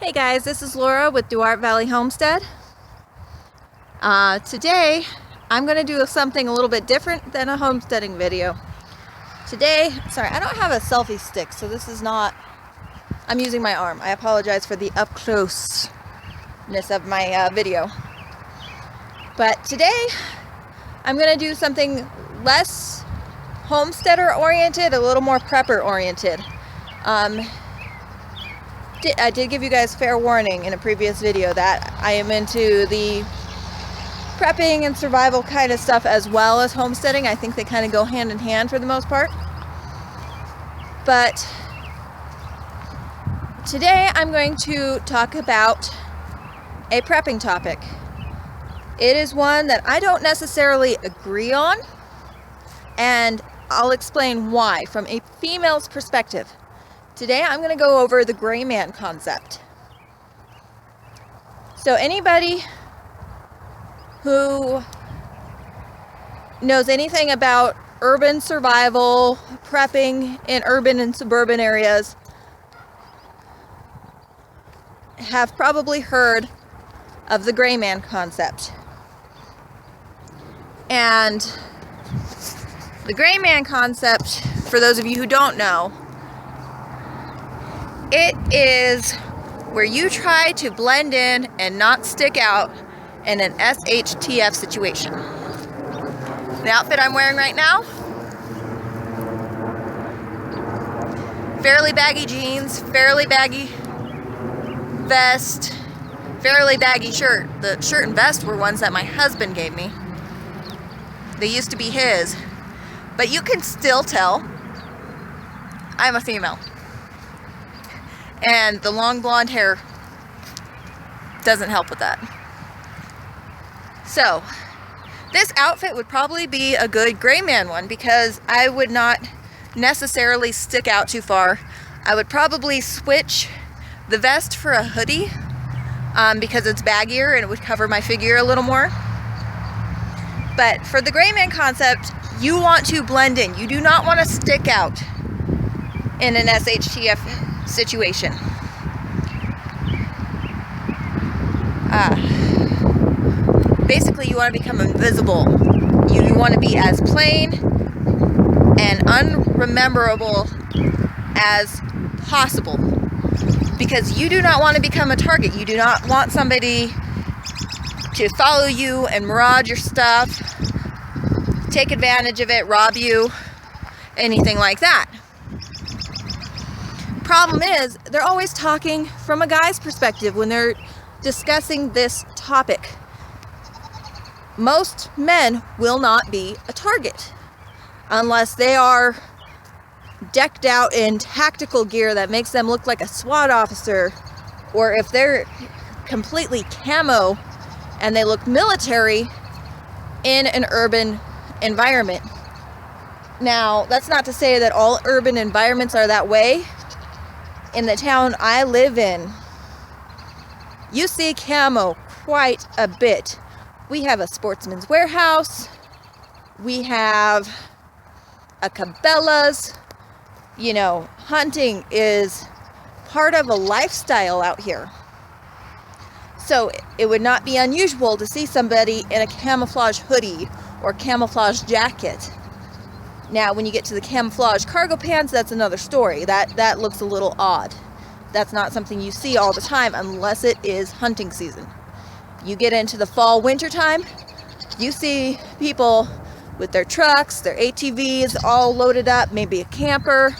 Hey guys, this is Laura with Duarte Valley Homestead. Today I'm going to do something a little bit different than a homesteading video. Today, sorry, I don't have a selfie stick, so this is not, I'm using my arm. I apologize for the up closeness of my video. But today I'm going to do something less homesteader oriented, a little more prepper oriented. I did give you guys fair warning in a previous video that I am into the prepping and survival kind of stuff as well as homesteading. I think they kind of go hand in hand for the most part. But today I'm going to talk about a prepping topic. It is one that I don't necessarily agree on, and I'll explain why from a female's perspective. Today I'm going to go over the Greyman concept. So anybody who knows anything about urban survival, prepping in urban and suburban areas, have probably heard of the Greyman concept. And the Greyman concept, for those of you who don't know, it is where you try to blend in and not stick out in an SHTF situation. The outfit I'm wearing right now, fairly baggy jeans, fairly baggy vest, fairly baggy shirt. The shirt and vest were ones that my husband gave me. They used to be his, but you can still tell I'm a female. And the long blonde hair doesn't help with that. So, this outfit would probably be a good Greyman one because I would not necessarily stick out too far. I would probably switch the vest for a hoodie because it's baggier and it would cover my figure a little more. But for the Greyman concept, you want to blend in. You do not want to stick out in an SHTF situation. Basically, you want to become invisible. You want to be as plain and unrememberable as possible because you do not want to become a target. You do not want somebody to follow you and maraud your stuff, take advantage of it, rob you, anything like that. Problem is, they're always talking from a guy's perspective when they're discussing this topic. Most men will not be a target unless they are decked out in tactical gear that makes them look like a SWAT officer, or if they're completely camo and they look military in an urban environment. Now, that's not to say that all urban environments are that way. In the town I live in, you see camo quite a bit. We have a Sportsman's Warehouse, we have a Cabela's. You know, hunting is part of a lifestyle out here. So it would not be unusual to see somebody in a camouflage hoodie or camouflage jacket. Now, when you get to the camouflage cargo pants, that's another story. That looks a little odd. That's not something you see all the time unless it is hunting season. You get into the fall, winter time, you see people with their trucks, their ATVs all loaded up, maybe a camper.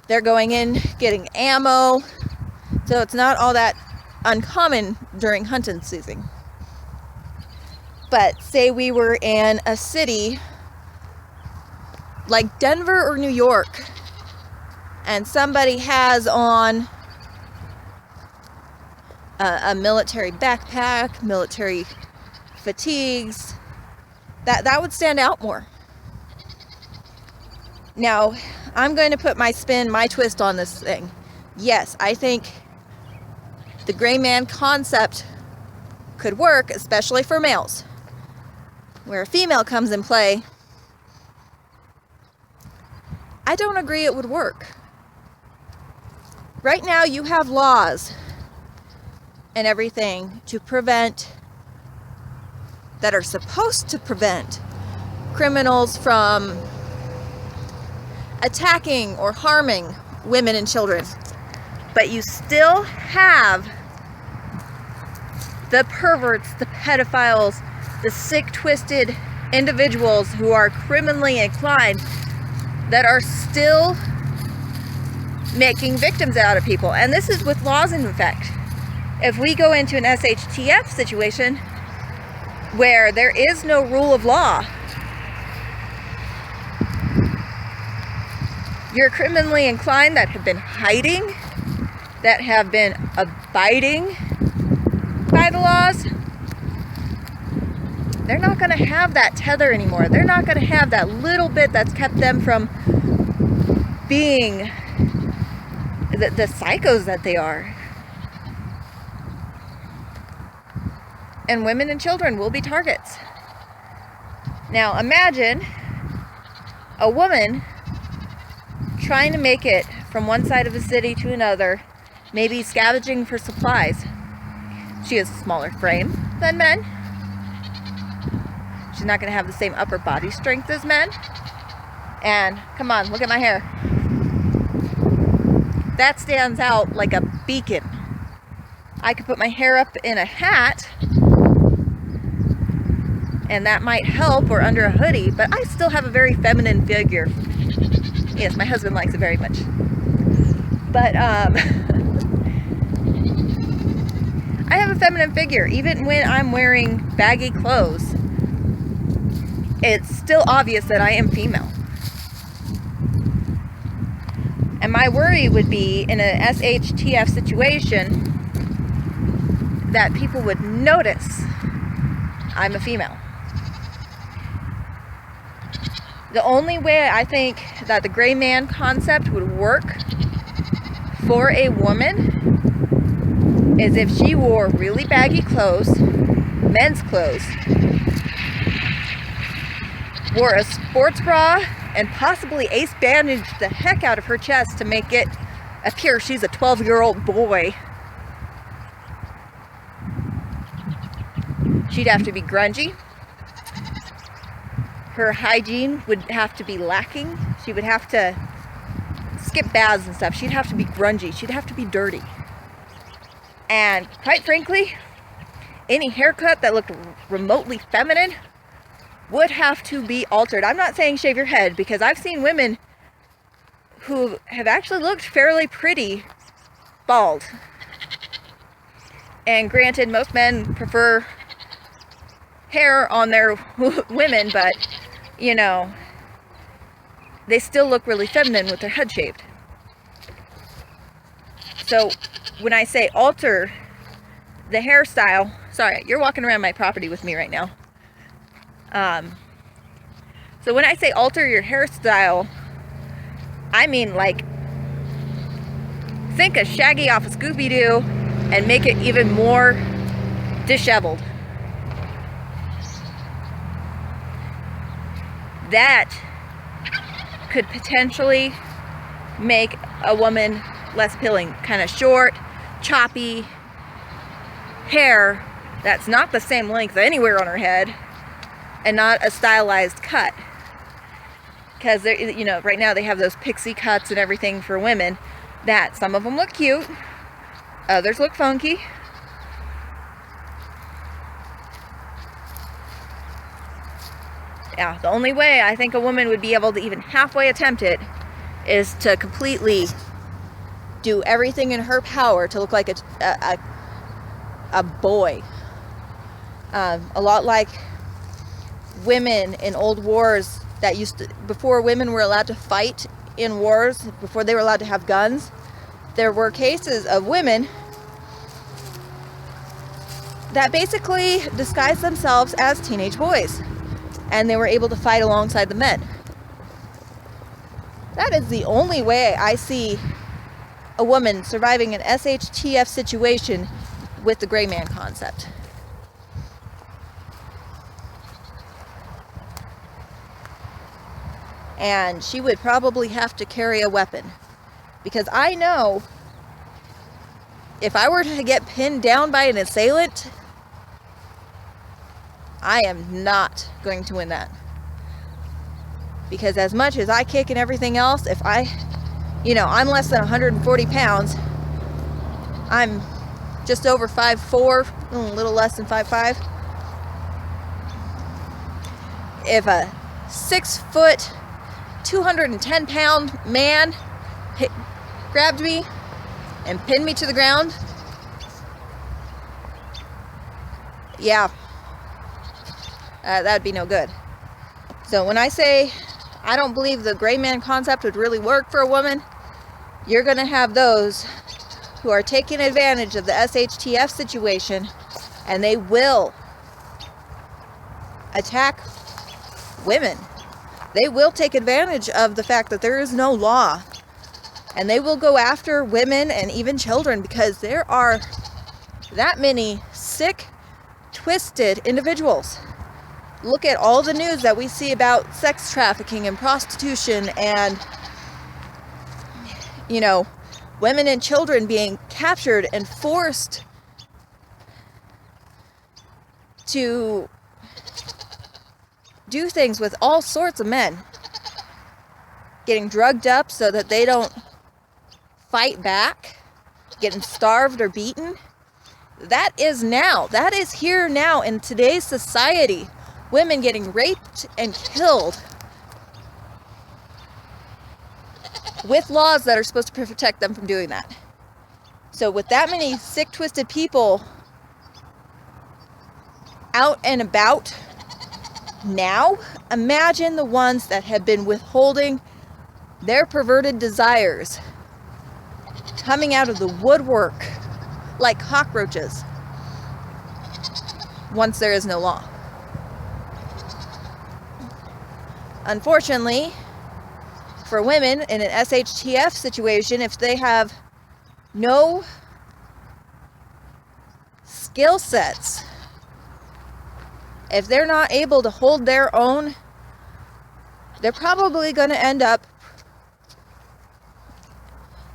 They're going in, getting ammo. So it's not all that uncommon during hunting season. But say we were in a city like Denver or New York, and somebody has on a military backpack, military fatigues, that would stand out more. Now, I'm going to put my spin, my twist on this thing. Yes, I think the Greyman concept could work, especially for males. Where a female comes in play, I don't agree it would work. Right now you have laws and everything to prevent, that are supposed to prevent criminals from attacking or harming women and children. But you still have the perverts, the pedophiles, the sick, twisted individuals who are criminally inclined that are still making victims out of people. And this is with laws in effect. If we go into an SHTF situation where there is no rule of law, you're criminally inclined that have been hiding, that have been abiding by the laws, they're not going to have that tether anymore. They're not going to have that little bit that's kept them from being the psychos that they are. And women and children will be targets. Now imagine a woman trying to make it from one side of the city to another, maybe scavenging for supplies. She has a smaller frame than men. She's not going to have the same upper body strength as men. And come on, look at my hair. That stands out like a beacon. I could put my hair up in a hat and that might help, or under a hoodie, but I still have a very feminine figure. Yes, my husband likes it very much. But I have a feminine figure. Even when I'm wearing baggy clothes, it's still obvious that I am female. And my worry would be in an SHTF situation that people would notice I'm a female. The only way I think that the Greyman concept would work for a woman is if she wore really baggy clothes, men's clothes, wore a sports bra, and possibly ace bandaged the heck out of her chest to make it appear she's a 12-year-old boy. She'd have to be grungy. Her hygiene would have to be lacking. She would have to skip baths and stuff. She'd have to be grungy. She'd have to be dirty. And quite frankly, any haircut that looked remotely feminine would have to be altered. I'm not saying shave your head, because I've seen women who have actually looked fairly pretty bald. And granted, most men prefer hair on their women, but you know, they still look really feminine with their head shaved. So when I say alter the hairstyle, sorry, you're walking around my property with me right now. So when I say alter your hairstyle, I mean like think of Shaggy off of Scooby-Doo and make it even more disheveled. That could potentially make a woman less appealing. Kind of short, choppy hair that's not the same length anywhere on her head, and not a stylized cut. Because you know, right now they have those pixie cuts and everything for women that some of them look cute, others look funky. Yeah, the only way I think a woman would be able to even halfway attempt it is to completely do everything in her power to look like a boy. A lot like women in old wars that used to, before women were allowed to fight in wars, before they were allowed to have guns, there were cases of women that basically disguised themselves as teenage boys. And they were able to fight alongside the men. That is the only way I see a woman surviving an SHTF situation with the Greyman concept. And she would probably have to carry a weapon. Because I know if I were to get pinned down by an assailant, I am not going to win that. Because as much as I kick and everything else, if I'm less than 140 pounds, I'm just over 5'4", a little less than 5'5". If a 6 foot, 210 pound man grabbed me and pinned me to the ground, yeah, that'd be no good. So when I say I don't believe the Greyman concept would really work for a woman, you're going to have those who are taking advantage of the SHTF situation, and they will attack women. They will take advantage of the fact that there is no law, and they will go after women and even children, because there are that many sick, twisted individuals. Look at all the news that we see about sex trafficking and prostitution and, women and children being captured and forced to do things with all sorts of men, getting drugged up so that they don't fight back, getting starved or beaten. That is here now in today's society. Women getting raped and killed with laws that are supposed to protect them from doing that. So with that many sick, twisted people out and about now, imagine the ones that have been withholding their perverted desires coming out of the woodwork like cockroaches once there is no law. Unfortunately, for women in an SHTF situation, if they have no skill sets, if they're not able to hold their own, they're probably going to end up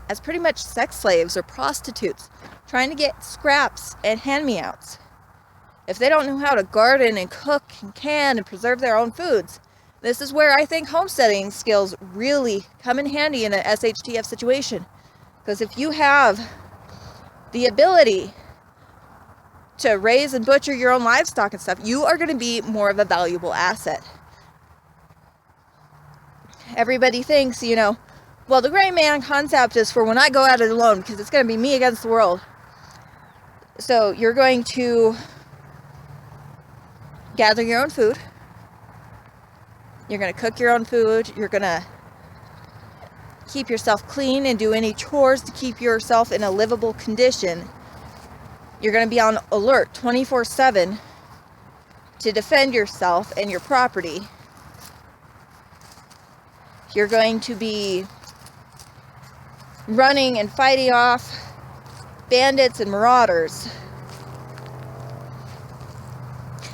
as pretty much sex slaves or prostitutes, trying to get scraps and hand-me-outs. If they don't know how to garden and cook and can and preserve their own foods, this is where I think homesteading skills really come in handy in an SHTF situation. Because if you have the ability to raise and butcher your own livestock and stuff, you are going to be more of a valuable asset. Everybody thinks, well, the Greyman concept is for when I go at it alone, because it's going to be me against the world. So you're going to gather your own food. You're going to cook your own food. You're going to keep yourself clean and do any chores to keep yourself in a livable condition. You're going to be on alert 24/7 to defend yourself and your property. You're going to be running and fighting off bandits and marauders.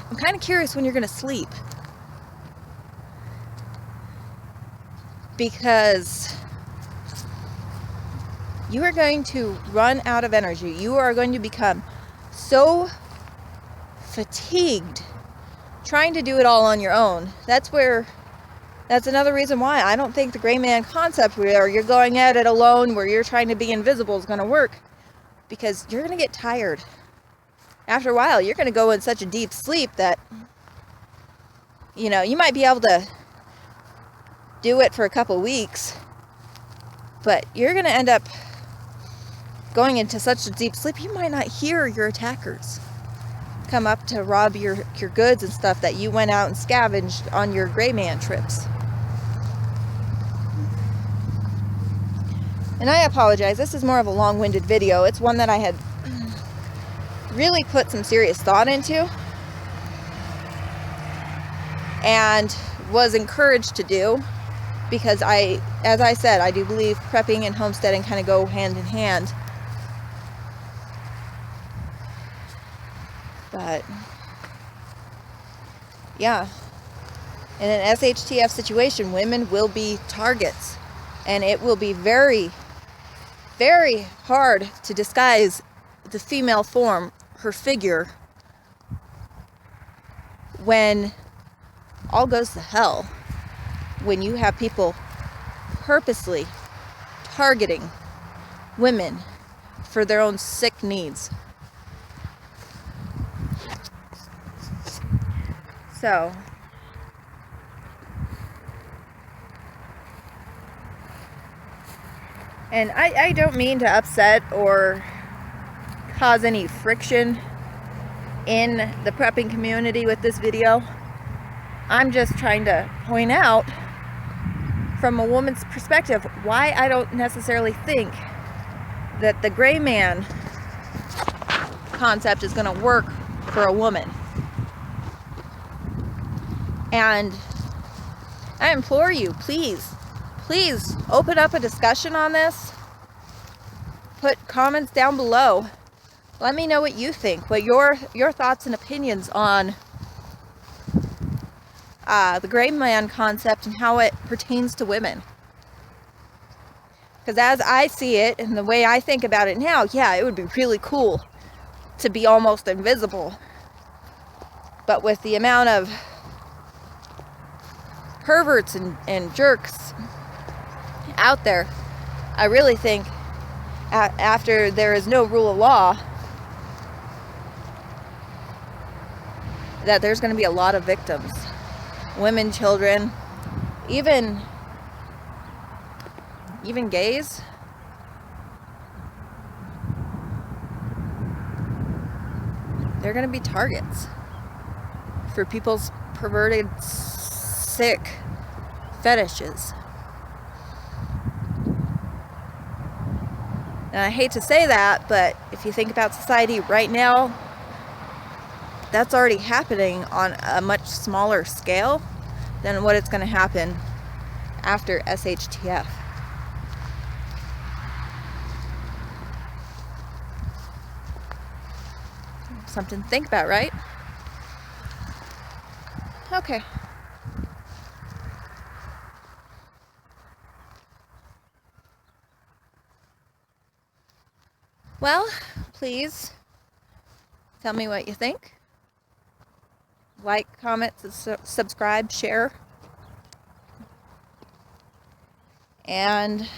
I'm kind of curious when you're going to sleep, because you are going to run out of energy. You are going to become so fatigued trying to do it all on your own. That's another reason why I don't think the Greyman concept, where you're going at it alone, where you're trying to be invisible, is going to work, because you're going to get tired. After a while, you're going to go in such a deep sleep that, you might be able to do it for a couple weeks, but you're going to end up going into such a deep sleep, you might not hear your attackers come up to rob your goods and stuff that you went out and scavenged on your Greyman trips. And I apologize, this is more of a long-winded video. It's one that I had really put some serious thought into and was encouraged to do, because as I said, I do believe prepping and homesteading kind of go hand in hand. But yeah, in an SHTF situation, women will be targets, and it will be very, very hard to disguise the female form, her figure, when all goes to hell, when you have people purposely targeting women for their own sick needs. So, and I don't mean to upset or cause any friction in the prepping community with this video. I'm just trying to point out from a woman's perspective why I don't necessarily think that the Greyman concept is going to work for a woman. And I implore you, please open up a discussion on this. Put comments down below. Let me know what you think, what your thoughts and opinions on the Greyman concept and how it pertains to women. Because as I see it and the way I think about it now, yeah, it would be really cool to be almost invisible. But with the amount of perverts and jerks out there, I really think after there is no rule of law, that there's going to be a lot of victims. Women, children, even gays. They're going to be targets for people's perverted, sick fetishes. And I hate to say that, but if you think about society right now, that's already happening on a much smaller scale than what it's going to happen after SHTF. Something to think about, right? Okay. Well, please tell me what you think. Like, comment, subscribe, share. And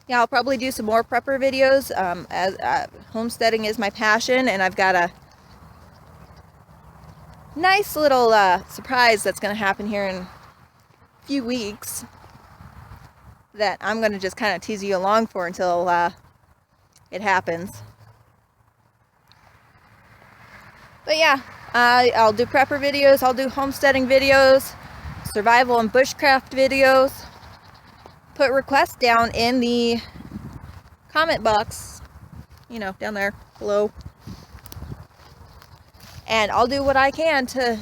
yeah, I'll probably do some more prepper videos. As homesteading is my passion, and I've got a nice little surprise that's going to happen here in a few weeks that I'm going to just kind of tease you along for until it happens. But yeah, I'll do prepper videos, I'll do homesteading videos, survival and bushcraft videos. Put requests down in the comment box, you know, down there below. And I'll do what I can to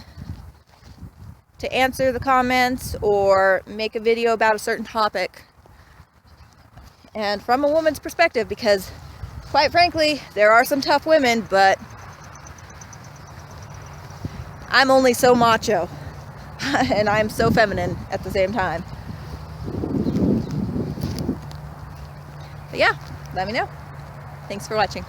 answer the comments or make a video about a certain topic. And from a woman's perspective, because quite frankly, there are some tough women, but I'm only so macho and I'm so feminine at the same time. But yeah, let me know. Thanks for watching.